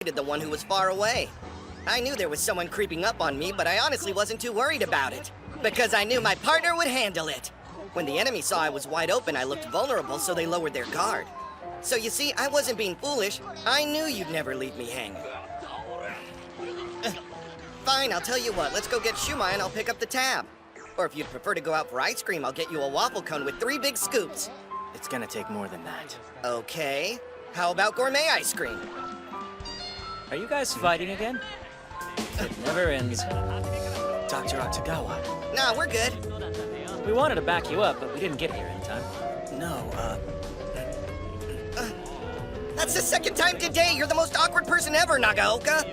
the one who was far away. I knew there was someone creeping up on me, but I honestly wasn't too worried about it. Because I knew my partner would handle it. When the enemy saw I was wide open, I looked vulnerable, so they lowered their guard. So you see, I wasn't being foolish. I knew you'd never leave me hanging. Fine, I'll tell you what. Let's go get Shumai and I'll pick up the tab. Or if you'd prefer to go out for ice cream, I'll get you a waffle cone with 3 big scoops. It's gonna take more than that. Okay. How about gourmet ice cream? Are you guys fighting again? It never ends. Dr. Octagawa. Nah, we're good. We wanted to back you up, but we didn't get here in time. No, That's the 2nd time today. You're the most awkward person ever, Nagaoka.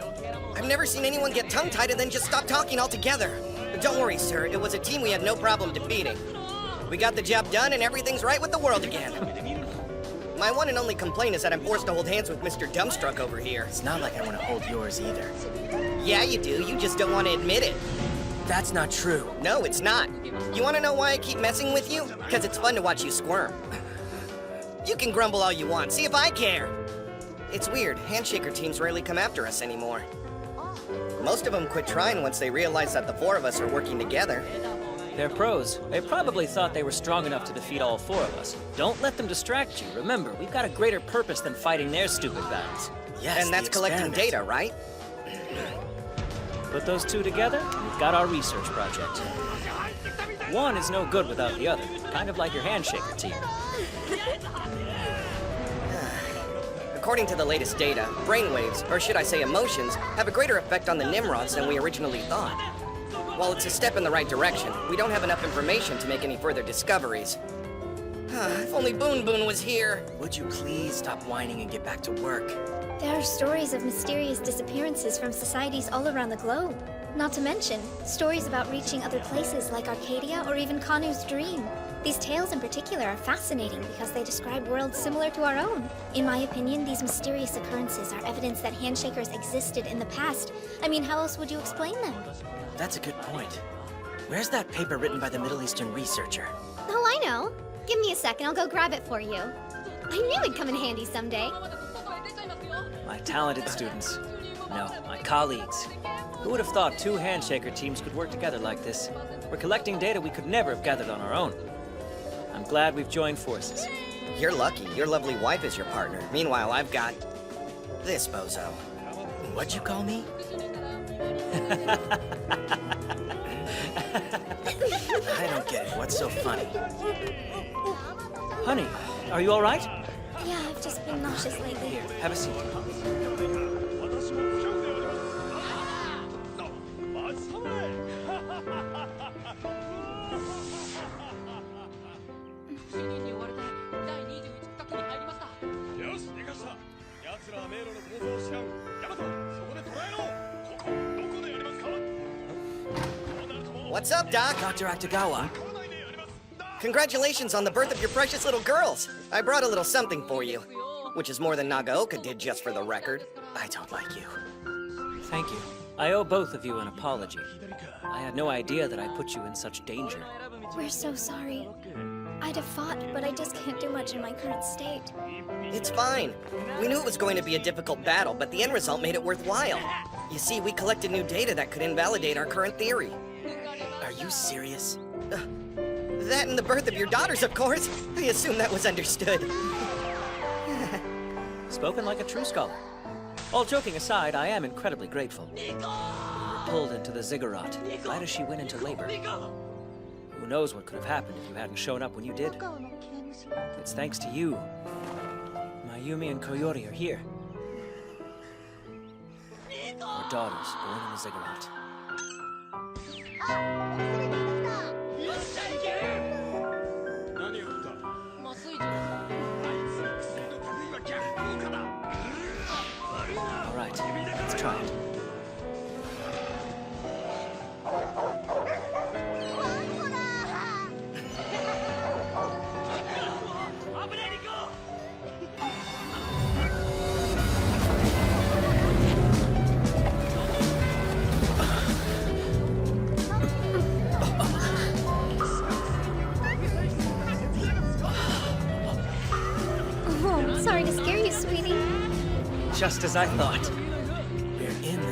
I've never seen anyone get tongue-tied and then just stop talking altogether. But don't worry, sir. It was a team we had no problem defeating. We got the job done and everything's right with the world again. My one and only complaint is that I'm forced to hold hands with Mr. Dumbstruck over here. it's not like I want to hold yours either. Yeah, you do. You just don't want to admit it. That's not true. No, it's not. You want to know why I keep messing with you? Because it's fun to watch you squirm. You can grumble all you want. See if I care. It's weird. Handshaker teams rarely come after us anymore. Most of them quit trying once they realize that the 4 of us are working together. They're pros. They probably thought they were strong enough to defeat all 4 of us. Don't let them distract you. Remember, we've got a greater purpose than fighting their stupid battles. Yes, And that's the collecting experiment. data, right? Put those 2 together, we've got our research project. One is no good without the other, kind of like your handshaker team. According to the latest data, brainwaves, or should I say emotions, have a greater effect on the Nimrods than we originally thought. While it's a step in the right direction, we don't have enough information to make any further discoveries. If only Boon Boon was here. Would you please stop whining and get back to work? There are stories of mysterious disappearances from societies all around the globe. Not to mention, stories about reaching other places like Arcadia or even Kanu's dream. These tales in particular are fascinating because they describe worlds similar to our own. In my opinion, these mysterious occurrences are evidence that handshakers existed in the past. I mean, how else would you explain them? That's a good point. Where's that paper written by the Middle Eastern researcher? Oh, I know. Give me a second, I'll go grab it for you. I knew it'd come in handy someday. My talented students. No, my colleagues. Who would have thought 2 handshaker teams could work together like this? We're collecting data we could never have gathered on our own. I'm glad we've joined forces. You're lucky. Your lovely wife is your partner. Meanwhile, I've got this bozo. What'd you call me? I don't get it. What's so funny? Honey, are you all right? Yeah, I've just been nauseous lately. Here, have a seat. What's up, Doc? Dr. Octagawa. Congratulations on the birth of your precious little girls. I brought a little something for you. Which is more than Nagaoka did, just for the record. I don't like you. Thank you. I owe both of you an apology. I had no idea that I put you in such danger. We're so sorry. I'd have fought, but I just can't do much in my current state. It's fine. We knew it was going to be a difficult battle, but the end result made it worthwhile. You see, we collected new data that could invalidate our current theory. Are you serious? That and the birth of your daughters, of course. I assume that was understood. Spoken like a true scholar. All joking aside, I am incredibly grateful. We were pulled into the ziggurat, right as she went into labor. Who knows what could have happened if you hadn't shown up when you did. It's thanks to you. Mayumi and Koyori are here. Our daughters born in the ziggurat. All right, let's try it. Oh, sorry to scare you, sweetie. Just as I thought.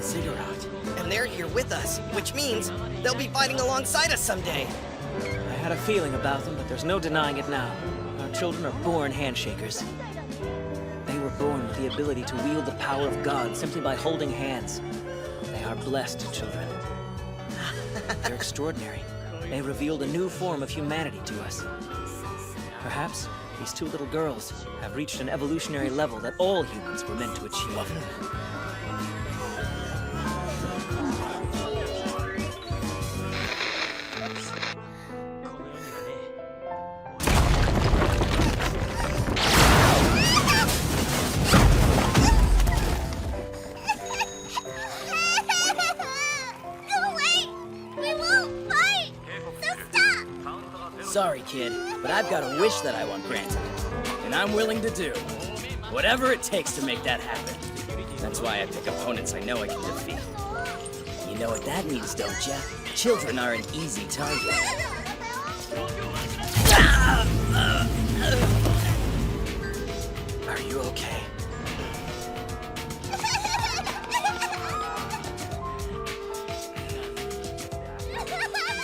Ziggurat. And they're here with us, which means they'll be fighting alongside us someday. I had a feeling about them, but there's no denying it now. Our children are born handshakers. They were born with the ability to wield the power of God simply by holding hands. They are blessed children. They're extraordinary. They revealed a new form of humanity to us. Perhaps these two little girls have reached an evolutionary level that all humans were meant to achieve. Go away! We won't fight! So stop! Sorry, kid, but I've got a wish that I want granted. And I'm willing to do whatever it takes to make that happen. That's why I pick opponents I know I can defeat. You know what that means, don't ya? Children are an easy target. Are you okay?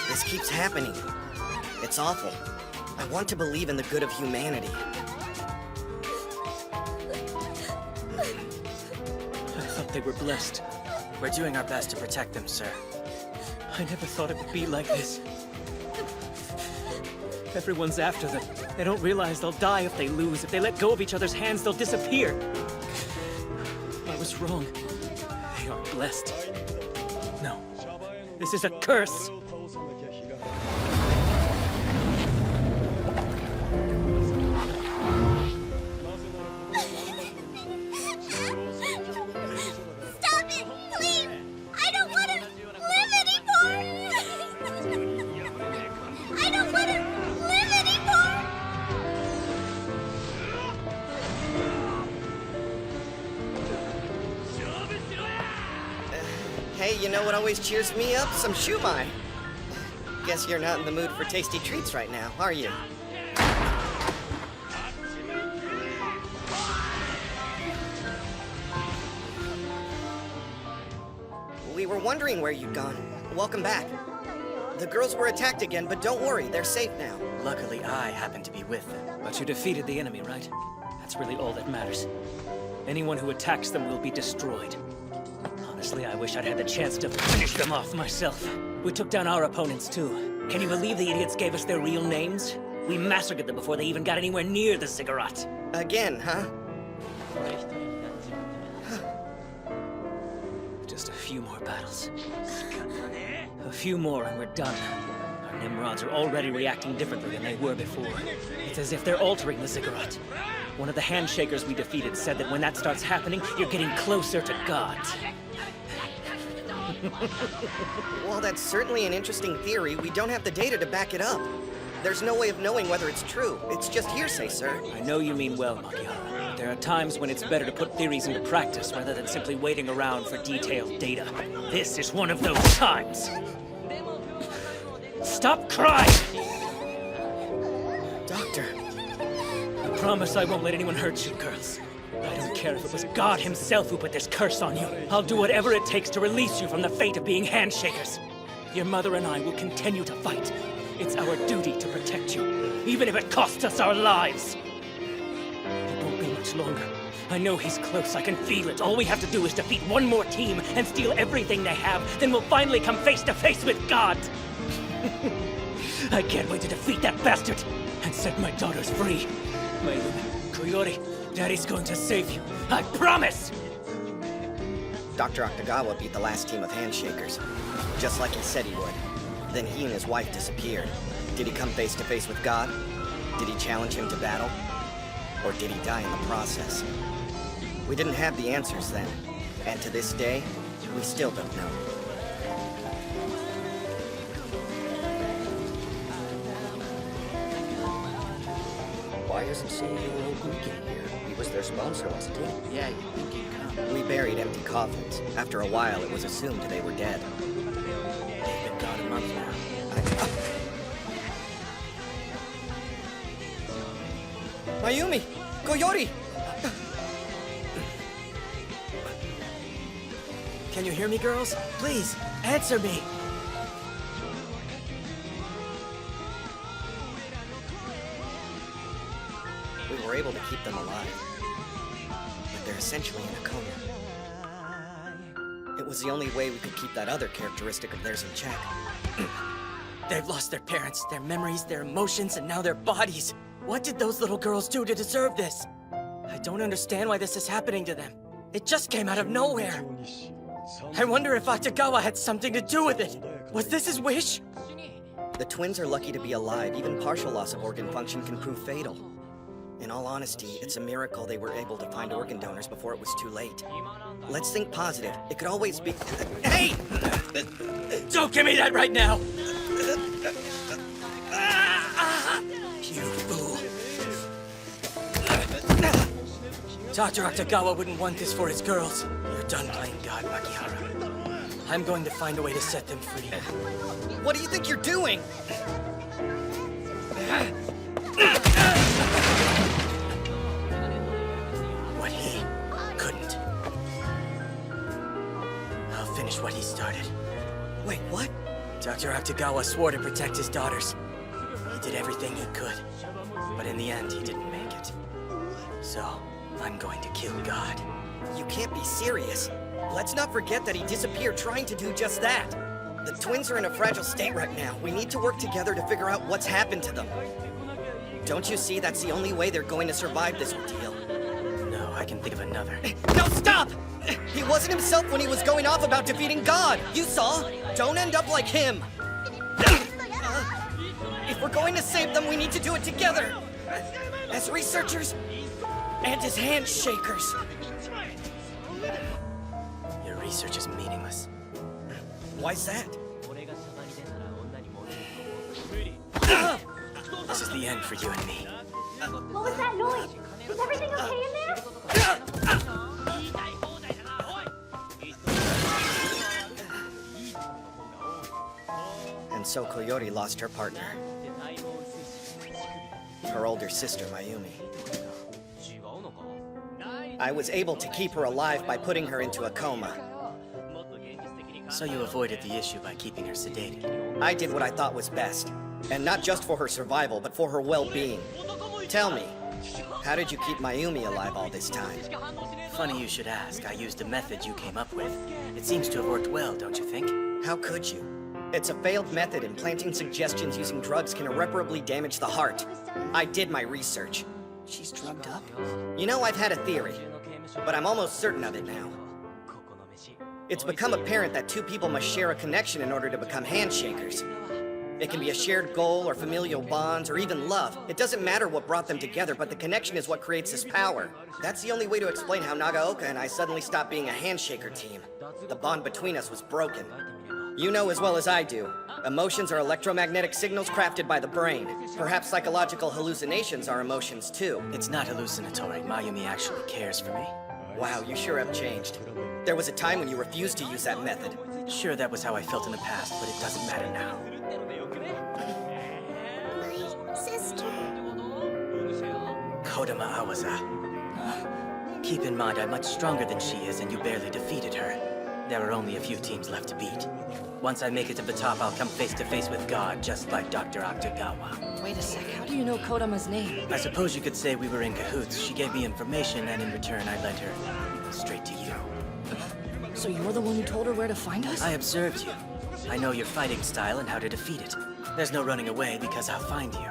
This keeps happening. It's awful. I want to believe in the good of humanity. I thought they were blessed. We're doing our best to protect them, sir. I never thought it would be like this. Everyone's after them. They don't realize they'll die if they lose. If they let go of each other's hands, they'll disappear. I was wrong. They are blessed. No. This is a curse. Stop it, please! I don't want to live anymore! I don't want to live anymore! Hey, you know what always cheers me up? Some shumai. Guess you're not in the mood for tasty treats right now, are you? We were wondering where you'd gone. Welcome back. The girls were attacked again, but don't worry, they're safe now. Luckily, I happen to be with them. But you defeated the enemy, right? That's really all that matters. Anyone who attacks them will be destroyed. Honestly, I wish I'd had the chance to finish them off myself. We took down our opponents, too. Can you believe the idiots gave us their real names? We massacred them before they even got anywhere near the ziggurat. Again, huh? Just a few more battles. A few more and we're done. Our Nimrods are already reacting differently than they were before. It's as if they're altering the ziggurat. One of the handshakers we defeated said that when that starts happening, you're getting closer to God. While that's certainly an interesting theory, we don't have the data to back it up. There's no way of knowing whether it's true. It's just hearsay, sir. I know you mean well, Makihara, but there are times when it's better to put theories into practice rather than simply waiting around for detailed data. This is one of those times. Stop crying! Doctor. I promise I won't let anyone hurt you, girls. I don't care if it was God himself who put this curse on you. I'll do whatever it takes to release you from the fate of being handshakers. Your mother and I will continue to fight. It's our duty to protect you, even if it costs us our lives. It won't be much longer. I know he's close, I can feel it. All we have to do is defeat one more team and steal everything they have, then we'll finally come face to face with God. I can't wait to defeat that bastard and set my daughters free. Mayumi, Koyori, Daddy's going to save you. I promise! Dr. Octagawa beat the last team of handshakers, just like he said he would. Then he and his wife disappeared. Did he come face to face with God? Did he challenge him to battle? Or did he die in the process? We didn't have the answers then, and to this day, we still don't know. Why isn't CEO Oguki here? He was their sponsor, wasn't he? Yeah, you'd think he'd come. We buried empty coffins. After a while, it was assumed they were dead. They've been gone a month now. Mayumi! Koyori! Can you hear me, girls? Please, answer me! We were able to keep them alive. But they're essentially in a coma. It was the only way we could keep that other characteristic of theirs in check. They've lost their parents, their memories, their emotions, and now their bodies. What did those little girls do to deserve this? I don't understand why this is happening to them. It just came out of nowhere. I wonder if Akutagawa had something to do with it. Was this his wish? The twins are lucky to be alive. Even partial loss of organ function can prove fatal. In all honesty, it's a miracle they were able to find organ donors before it was too late. Let's think positive. It could always be... Hey! Don't give me that right now! You fool. Dr. Akutagawa wouldn't want this for his girls. You're done playing God, Makihara. I'm going to find a way to set them free. What do you think you're doing? What he couldn't. I'll finish what he started. Wait, what? Dr. Akutagawa swore to protect his daughters. He did everything he could. But in the end, he didn't make it. So, I'm going to kill God. You can't be serious. Let's not forget that he disappeared trying to do just that. The twins are in a fragile state right now. We need to work together to figure out what's happened to them. Don't you see that's the only way they're going to survive this ordeal? No, I can think of another. No, stop! He wasn't himself when he was going off about defeating God. You saw? Don't end up like him. If we're going to save them, we need to do it together. As researchers and as handshakers. Your research is meaningless. Why's that? This is the end for you and me. What was that noise? Is everything okay in there? And so Koyori lost her partner. Her older sister, Mayumi. I was able to keep her alive by putting her into a coma. So you avoided the issue by keeping her sedated. I did what I thought was best. And not just for her survival, but for her well-being. Tell me, how did you keep Mayumi alive all this time? Funny you should ask. I used a method you came up with. It seems to have worked well, don't you think? How could you? It's a failed method, and planting suggestions using drugs can irreparably damage the heart. I did my research. She's drugged up. You know, I've had a theory, but I'm almost certain of it now. It's become apparent that two people must share a connection in order to become handshakers. It can be a shared goal, or familial bonds, or even love. It doesn't matter what brought them together, but the connection is what creates this power. That's the only way to explain how Nagaoka and I suddenly stopped being a handshaker team. The bond between us was broken. You know as well as I do, emotions are electromagnetic signals crafted by the brain. Perhaps psychological hallucinations are emotions too. It's not hallucinatory. Mayumi actually cares for me. Wow, you sure have changed. There was a time when you refused to use that method. Sure, that was how I felt in the past, but it doesn't matter now. My sister. Kodama Awaza. Keep in mind, I'm much stronger than she is, and you barely defeated her. There are only a few teams left to beat. Once I make it to the top, I'll come face to face with God, just like Dr. Akutagawa. Wait a sec, how do you know Kodama's name? I suppose you could say we were in cahoots. She gave me information, and in return, I led her straight to you. So you're the one who told her where to find us? I observed you. I know your fighting style and how to defeat it. There's no running away because I'll find you.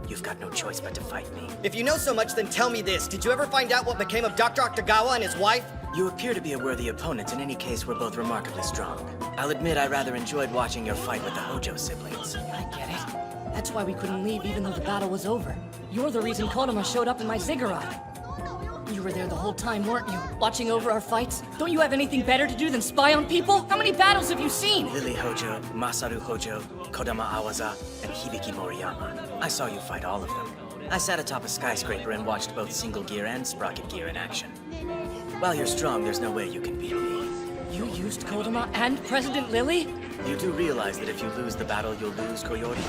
You've got no choice but to fight me. If you know so much, then tell me this. Did you ever find out what became of Dr. Akutagawa and his wife? You appear to be a worthy opponent. In any case, we're both remarkably strong. I'll admit I rather enjoyed watching your fight with the Hojo siblings. I get it. That's why we couldn't leave even though the battle was over. You're the reason Kodama showed up in my ziggurat. You were there the whole time, weren't you? Watching over our fights? Don't you have anything better to do than spy on people? How many battles have you seen? Lily Hojo, Masaru Hojo, Kodama Awaza, and Hibiki Moriyama. I saw you fight all of them. I sat atop a skyscraper and watched both single gear and sprocket gear in action. While you're strong, there's no way you can beat me. You used Kodama and President Lily? You do realize that if you lose the battle, you'll lose Koyori?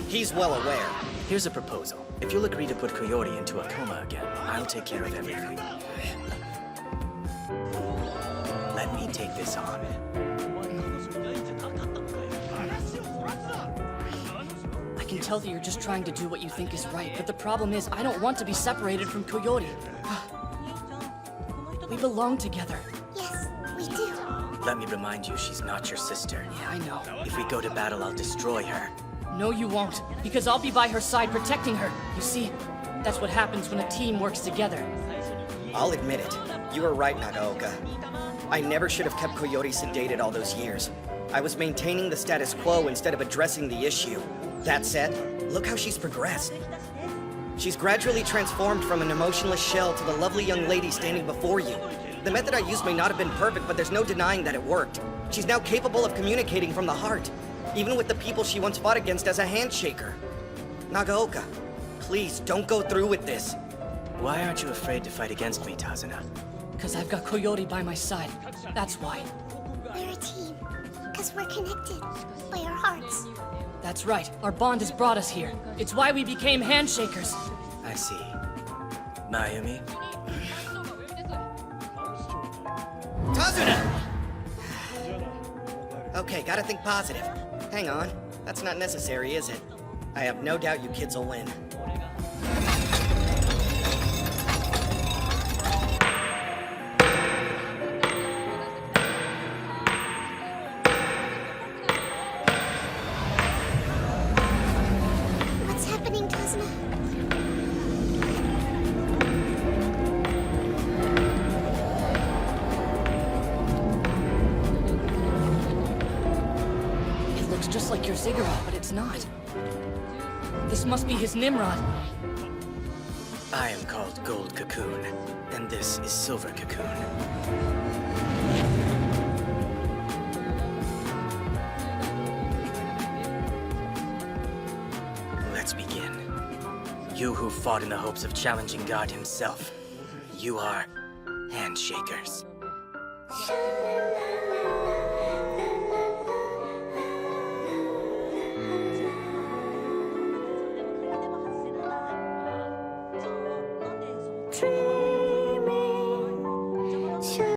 He's well aware. Here's a proposal. If you'll agree to put Koyori into a coma again, I'll take care of everything. Let me take this on. I can tell that you're just trying to do what you think is right, but the problem is I don't want to be separated from Coyote. We belong together. Yes, we do. Let me remind you, she's not your sister. Yeah, I know. If we go to battle, I'll destroy her. No, you won't, because I'll be by her side protecting her. You see, that's what happens when a team works together. I'll admit it. You were right, Nagaoka. I never should have kept Coyote sedated all those years. I was maintaining the status quo instead of addressing the issue. That said, look how she's progressed. She's gradually transformed from an emotionless shell to the lovely young lady standing before you. The method I used may not have been perfect, but there's no denying that it worked. She's now capable of communicating from the heart, even with the people she once fought against as a handshaker. Nagaoka, please don't go through with this. Why aren't you afraid to fight against me, Tazuna? Because I've got Coyote by my side. That's why. We're a team. Because we're connected by our hearts. That's right. Our bond has brought us here. It's why we became handshakers. I see. Mayumi? Tazuna! Okay, gotta think positive. Hang on. That's not necessary, is it? I have no doubt you kids will win. What's happening, Tazuna? It looks just like your Ziggurat, but it's not. This must be his Nimrod. I am called Gold Cocoon, and this is Silver Cocoon. Let's begin. You who fought in the hopes of challenging God himself, you are handshakers. True.